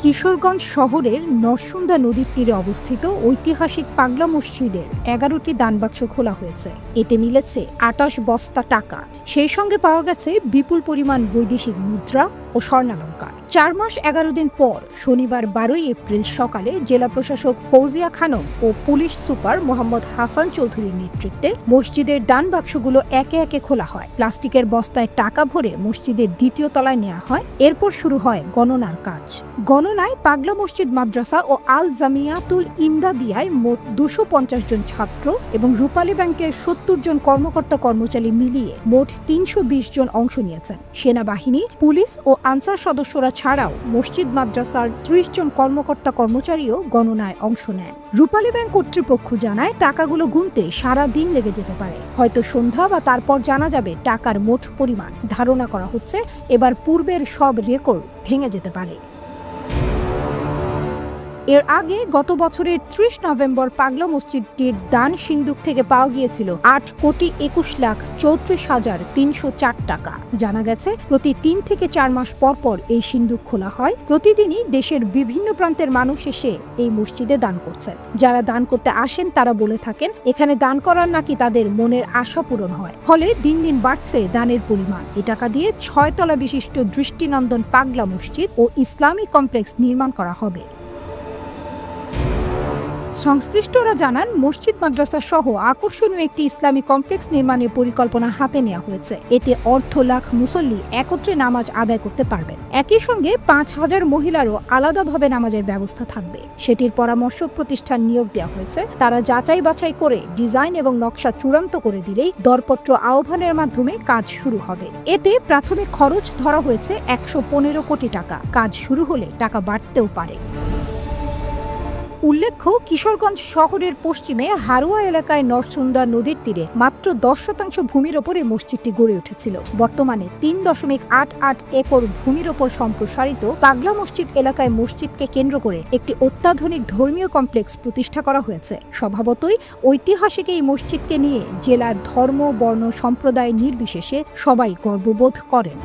কিশোরগঞ্জ শহরের নরসুন্দা নদীর তীরে অবস্থিত ঐতিহাসিক পাগলা মসজিদের ১১টি দানবাক্স খোলা হয়েছে। এতে মিলেছে ২৮ বস্তা টাকা। সেই সঙ্গে পাওয়া গেছে বিপুল পরিমাণ বৈদেশিক মুদ্রা ও স্বর্ণালঙ্কার। ৪ মাস ১১ দিন পর শনিবার ১২ এপ্রিল সকালে জেলা প্রশাসক ফৌজিয়া খানম ও পুলিশ সুপার মোহাম্মদ হাসান চৌধুরীর নেতৃত্বে মসজিদের দান বাক্সগুলো একে একে খোলা হয়। প্লাস্টিকের বস্তায় টাকা ভরে মসজিদের দ্বিতীয় তলায় নেওয়া হয়। এরপর শুরু হয় গণনার কাজ। গণনায় পাগলা মসজিদ মাদ্রাসা ও আল জামিয়াতুল ইমদাদিয়ায় মোট ২৫০ জন ছাত্র এবং রূপালী ব্যাংকের ৭০ জন কর্মকর্তা কর্মচারী মিলিয়ে মোট ৩২০ জন অংশ নিয়েছেন। সেনাবাহিনী, পুলিশ ও আনসার সদস্যরা ছাড়াও মসজিদ মাদ্রাসার ৩০ জন কর্মকর্তা কর্মচারীও গণনায় অংশ নেন। রূপালী ব্যাংক কর্তৃপক্ষ জানায়, টাকাগুলো গুনতে সারা দিন লেগে যেতে পারে। হয়তো সন্ধ্যা বা তারপর জানা যাবে টাকার মোট পরিমাণ। ধারণা করা হচ্ছে এবার পূর্বের সব রেকর্ড ভেঙে যেতে পারে। এর আগে গত বছরের ৩০ নভেম্বর পাগলা মসজিদটির দান সিন্দুক থেকে পাওয়া গিয়েছিল ৮,২১,৩৪,৩০৪ টাকা। জানা গেছে, প্রতি ৩ থেকে ৪ মাস পর পর এই সিন্দুক খোলা হয়। প্রতিদিনই দেশের বিভিন্ন প্রান্তের মানুষ এসে এই মসজিদে দান করছেন। যারা দান করতে আসেন তারা বলে থাকেন, এখানে দান করার নাকি তাদের মনের আশা পূরণ হয়। ফলে দিন দিন বাড়ছে দানের পরিমাণ। এ টাকা দিয়ে ৬ তলা বিশিষ্ট দৃষ্টিনন্দন পাগলা মসজিদ ও ইসলামিক কমপ্লেক্স নির্মাণ করা হবে। সংশ্লিষ্টরা জানান, মসজিদ মাদ্রাসা সহ আকর্ষণীয় একটি ইসলামী কমপ্লেক্স নির্মাণের পরিকল্পনা হাতে নেওয়া হয়েছে। এতে অর্ধ লাখ মুসল্লি একত্রে নামাজ আদায় করতে পারবেন। একই সঙ্গে ৫,০০০ মহিলারও আলাদাভাবে নামাজের ব্যবস্থা থাকবে। সেটির পরামর্শক প্রতিষ্ঠান নিয়োগ দেওয়া হয়েছে। তারা যাচাই বাছাই করে ডিজাইন এবং নকশা চূড়ান্ত করে দিলেই দরপত্র আহ্বানের মাধ্যমে কাজ শুরু হবে। এতে প্রাথমিক খরচ ধরা হয়েছে ১১৫ কোটি টাকা। কাজ শুরু হলে টাকা বাড়তেও পারে। উল্লেখ্য, কিশোরগঞ্জ শহরের পশ্চিমে হারোয়া এলাকায় নরসুন্দা নদীর তীরে মাত্র ১০% ভূমির ওপরে মসজিদটি গড়ে উঠেছিল। বর্তমানে ৩.৮৮ একর ভূমির ওপর সম্প্রসারিত পাগলা মসজিদ এলাকায় মসজিদকে কেন্দ্র করে একটি অত্যাধুনিক ধর্মীয় কমপ্লেক্স প্রতিষ্ঠা করা হয়েছে। স্বভাবতই ঐতিহাসিক এই মসজিদকে নিয়ে জেলার ধর্ম, বর্ণ, সম্প্রদায় নির্বিশেষে সবাই গর্ববোধ করেন।